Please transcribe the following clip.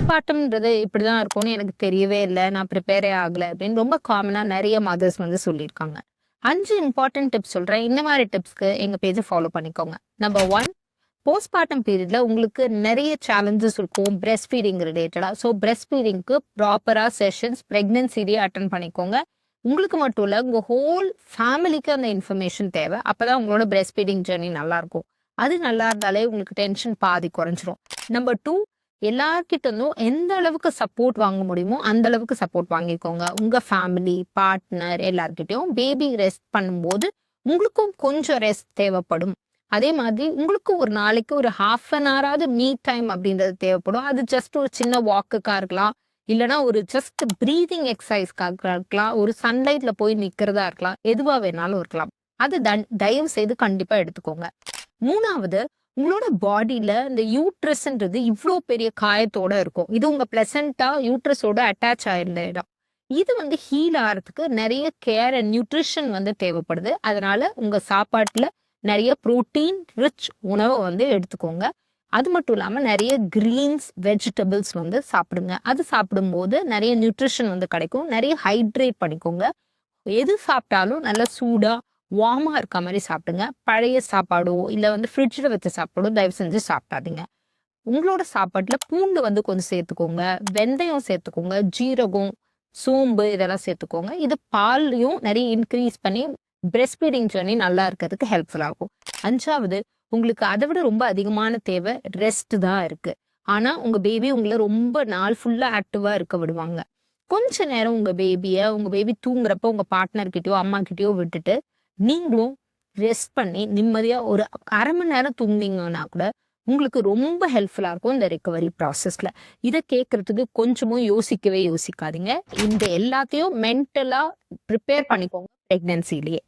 போஸ்ட்மார்ட்டம்ன்றது இப்படிதான் இருக்கும்னு எனக்கு தெரியவே இல்ல. நான் ப்ரிப்பேரே ஆகல அப்படின்னு ரொம்ப காமனா நெறைய மதர்ஸ் வந்து சொல்லியிருக்காங்க. 5 இம்பார்ட்டன்ட் டிப்ஸ் சொல்றேன். இந்த மாரி டிப்ஸ்க்கு எங்க பேஜ ஃபாலோ பண்ணிக்கோங்க. நம்பர் 1 போஸ்ட்மார்ட்டம் பீரியட்ல உங்களுக்கு நெறைய சேலஞ்சஸ் இருக்கும். பிரெஸ்ட் ஃபீடிங் ரிலேட்டடா. ஸோ பிரெஸ்ட் ஃபீடிங்க்கு ப்ராப்பரா செஷன்ஸ் பிரெக்னன்சிலயே அட்டெண்ட் பண்ணிக்கோங்க. உங்களுக்கு மட்டும் இல்ல, உங்க ஹோல் ஃபேமிலிக்கு அந்த இன்ஃபர்மேஷன் தேவை. அப்பதான் உங்களோட பிரெஸ்ட் ஃபீடிங் ஜர்னி நல்லா இருக்கும். அது நல்லா இருந்தாலே உங்களுக்கு டென்ஷன் பாதி குறைஞ்சிரும். நம்பர் 2 எல்லார்கிட்ட இருந்தும் எந்த அளவுக்கு சப்போர்ட் வாங்க முடியுமோ அந்த அளவுக்கு சப்போர்ட் வாங்கிக்கோங்க. உங்க ஃபேமிலி, பார்ட்னர் எல்லார்கிட்டயும் பேபி ரெஸ்ட் பண்ணும்போது உங்களுக்கும் கொஞ்சம் ரெஸ்ட் தேவைப்படும். அதே மாதிரி உங்களுக்கு ஒரு நாளைக்கு ஒரு ஹாஃப் அன் ஹவராவது மீ டைம் அப்படின்றது தேவைப்படும். அது ஜஸ்ட் ஒரு சின்ன வாக்குக்கா இருக்கலாம். இல்லைன்னா ஒரு ஜஸ்ட் பிரீதிங் எக்ஸசைஸ்க்காக இருக்கலாம். ஒரு சன்லைட்ல போய் நிக்கிறதா இருக்கலாம். எதுவா வேணாலும் இருக்கலாம். அது தயவு செய்து கண்டிப்பா எடுத்துக்கோங்க. 3வது உங்களோட பாடியில இந்த யூட்ரஸ்ன்றது இவ்வளோ பெரிய காயத்தோட இருக்கும். இது உங்க பிளசண்டா யூட்ரஸோட அட்டாச் ஆயிருந்த இடம். இது வந்து ஹீல் ஆகிறதுக்கு நிறைய கேர் அண்ட் நியூட்ரிஷன் வந்து தேவைப்படுது. அதனால உங்க சாப்பாட்டுல நிறைய புரோட்டீன் ரிச் உணவை வந்து எடுத்துக்கோங்க. அது மட்டும் இல்லாம நிறைய கிரீன்ஸ் வெஜிடபிள்ஸ் வந்து சாப்பிடுங்க. அது சாப்பிடும்போது நிறைய நியூட்ரிஷன் வந்து கிடைக்கும். நிறைய ஹைட்ரேட் பண்ணிக்கோங்க. எது சாப்பிட்டாலும் நல்லா சூடா வார்மா இருக்க மாதிரி சாப்பிடுங்க. பழைய சாப்பாடோ இல்ல வந்து ஃப்ரிட்ஜில் வச்ச சாப்பாடோ தயவு செஞ்சு சாப்பிடாதீங்க. உங்களோட சாப்பாட்டுல பூண்டு வந்து கொஞ்சம் சேர்த்துக்கோங்க. வெந்தயம் சேர்த்துக்கோங்க. ஜீரகம், சோம்பு இதெல்லாம் சேர்த்துக்கோங்க. இது பாலையும் நிறைய இன்க்ரீஸ் பண்ணி பிரெஸ்ட் ஃபீடிங் ஜர்னி நல்லா இருக்கிறதுக்கு ஹெல்ப்ஃபுல்லா இருக்கும். 5வது உங்களுக்கு அதை விட ரொம்ப அதிகமான தேவை ரெஸ்ட் தான் இருக்கு. ஆனா உங்க பேபி உங்களை ரொம்ப நாள் ஃபுல்லா ஆக்டிவா இருக்க விடுவாங்க. கொஞ்ச நேரம் உங்க பேபி தூங்குறப்ப உங்க பார்ட்னர் கிட்டயோ அம்மா கிட்டயோ விட்டுட்டு நீங்களும் ரெஸ்ட் பண்ணி நிம்மதியா ஒரு 1/2 மணி நேரம் தூங்குனீங்கன்னா கூட உங்களுக்கு ரொம்ப ஹெல்ப்ஃபுல்லா இருக்கும் இந்த ரிகவரி ப்ராசஸ்ல. இதை கேட்கறதுக்கு கொஞ்சமும் யோசிக்கவே யோசிக்காதீங்க. இந்த எல்லாத்தையும் மென்டலா ப்ரிப்பேர் பண்ணிக்கோங்க பிரெக்னன்சிலேயே.